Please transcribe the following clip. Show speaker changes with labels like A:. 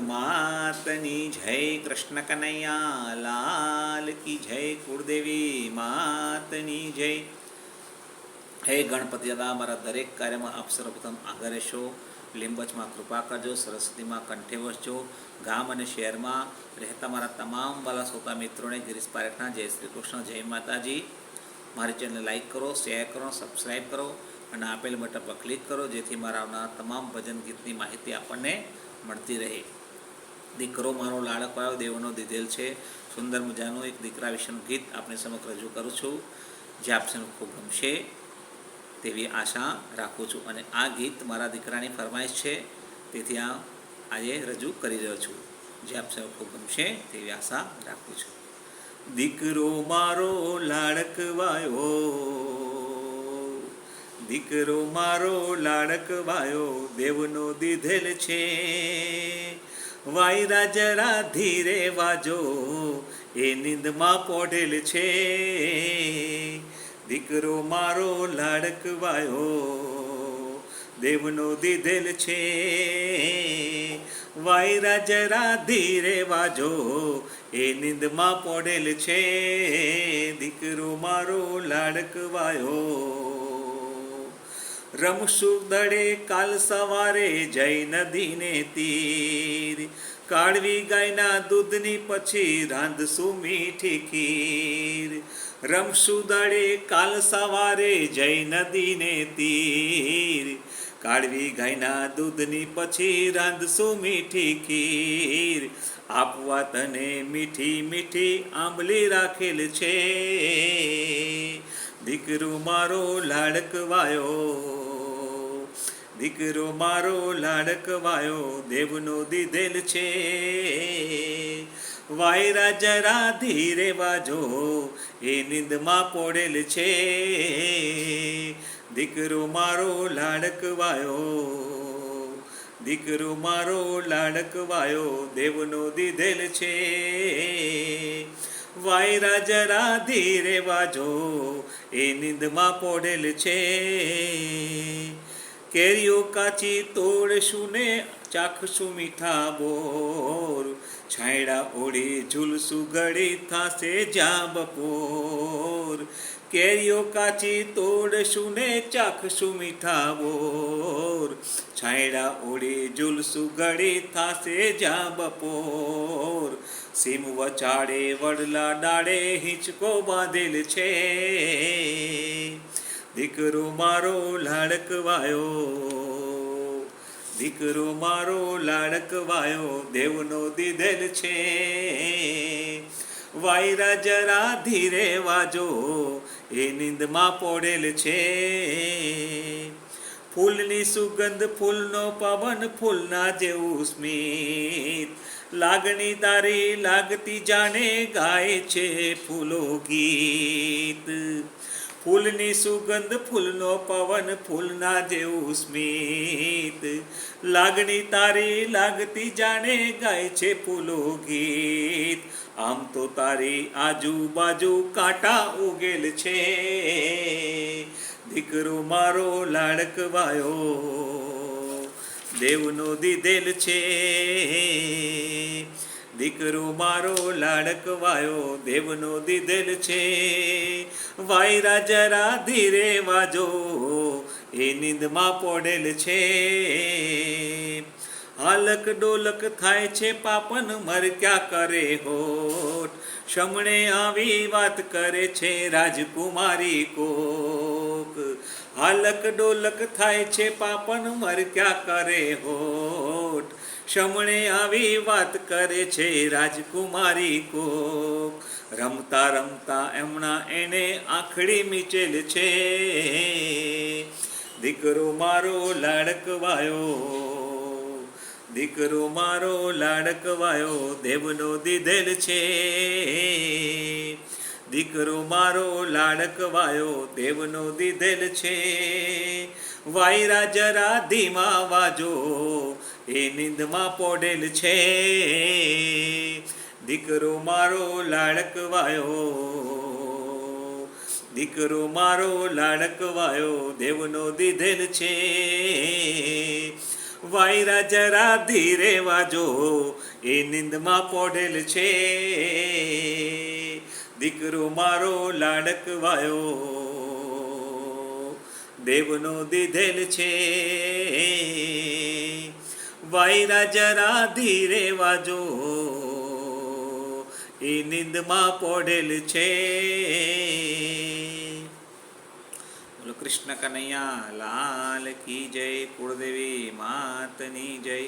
A: માતની જય, કૃષ્ણ કનૈયા લાલ કી જય, કુળદેવી માતની જય. હે ગણપતિ દાદા, મારા દરેક કાર્યમાં આપ સર્વપ્રથમ આગળ રહેશો. લીંબચમાં કૃપા કરજો, સરસ્વતીમાં કંઠે વસજો. ગામ અને શહેરમાં રહેતા મારા તમામ વાલા શ્રોતા મિત્રોને ગિરીશ પારેખના જય શ્રી કૃષ્ણ, જય માતાજી. મારી ચેનલને લાઇક કરો, શેર કરો, સબસ્ક્રાઈબ કરો અને આપેલ બટન પર ક્લિક કરો, જેથી મારા આવનારા તમામ ભજન ગીતની માહિતી આપણને મળતી રહે. દીકરો મારો લાડકવાયો દેવનો દીધેલ છે. સુંદર મજાનું એક દીકરા વિશેનું ગીત આપણી સમક્ષ રજૂ કરું છું, જે આપને ખૂબ ગમશે તેવી આશા રાખું છું. અને આ ગીત મારા દીકરાની ફરમાઈશ છે, તેથી આજે રજૂ કરી રહ્યો છું, જે આપને ખૂબ ગમશે તેવી આશા રાખું છું. દીકરો મારો લાડકવાયો, દીકરો મારો લાડકવાયો દેવનો દીધેલ છે. વાયરા જરા ધીરે વાજો, એ નીંદમાં પોઢેલ છે. દીકરો મારો લાડકવાયો દેવનો દીધેલ છે. વાયરા જરા ધીરે વાજો, એ નીંદમાં પોઢેલ છે. દીકરો મારો લાડકવાયો. રમશું દડે કાલ સવારે જઈ નદીને તીર, કાળવી ગાયના દૂધની પછી રાંધશું મીઠી ખીર. રમશું દડે કાલ સવારે જઈ નદીને તીર, કાળવી ગાયના દૂધની પછી રાંધશું મીઠી ખીર. આપવા તને મીઠી મીઠી આંબલી રાખેલ છે. દીકરો મારો લાડકવાયો, દીકરો મારો લાડકવાયો દેવનો દીધેલ છે. વાયરા જરા ધીરે વાજો, એ નીંદમાં પોડેલ છે. દીકરો મારો લાડકવાયો, દીકરો મારો લાડકવાયો દેવનો દીધેલ છે. વાયરા જરા ધીરે વાજો, એ નીંદમાં પોઢેલ છે. કેરીઓ કાચી તોડશું ને ચાખશું મીઠા બોર, છાંયડા ઓળે ઝૂલશું ગળી થાશે જ્યાં બપોર. કેરીઓ કાચી તોડશું ને ચાખશું મીઠા બોર, છાંયડા ઓળે ઝૂલશું ગળી થાશે જ્યાં બપોર. સીમ વચાડે વડલા ડાળે હિંચકો બાંધેલ છે. દીકરો મારો લાડકવાયો, દીકરો મારો લાડકવાયો દેવનો દીધેલ છે. વાયરા જરા ધીરે વાજો, એ નીંદમાં પોડેલ છે. ફૂલની સુગંધ ફૂલનો પવન ફૂલના જેવું સ્મિત, લાગણી તારી લાગતી જાણે ગાય છે ફૂલો ગીત. ફૂલની સુગંધ ફૂલનો પવન ફૂલના જેવું સ્મિત, લાગણી તારી લાગતી જાણે ગાય છે ફૂલો ગીત. આમ તો તારી આજુબાજુ કાંટા ઉગેલ છે. દીકરો મારો લાડકવાયો દેવનો દીધેલ છે. દીકરો મારો લાડકવાયો દેવનો દીધેલ છે. વાયરા જરા ધીરે વાજો, એ નીંદમાં પોડેલ છે. હાલક ડોલક થાય છે પાપન મરક્યા કરે હોઠ, શમણે આવી વાત કરે છે રાજકુમારી કોક. હાલક ડોલક થાય છે પાપન મરક્યા કરે હોઠ, શમણે આવી વાત કરે છે રાજકુમારી કોક. રમતા રમતા એમણા એને આંખડી મીચેલ છે. દીકરો મારો લાડકવાયો, દીકરો મારો લાડકવાયો દેવનો દીધેલ છે. દીકરો મારો લાડકવાયો દેવનો દીધેલ છે. વાયરા જરા ધીમા વાજો, એ નીંદમાં પોડેલ છે. દીકરો મારો લાડકવાયો, દીકરો મારો લાડકવાયો દેવનો દીધેલ છે. વાયરા જરા ધીરે વાજો, એ નિંદમાં પોઢેલ છે. દીકરો મારો લાડકવાયો, દેવનો દીધેલ છે. વાયરા જરા ધીરે વાજો, એ નિંદમાં પોઢેલ છે. બોલો કૃષ્ણ કનૈયા લાલ કી જય, કુળદેવી માતની જય.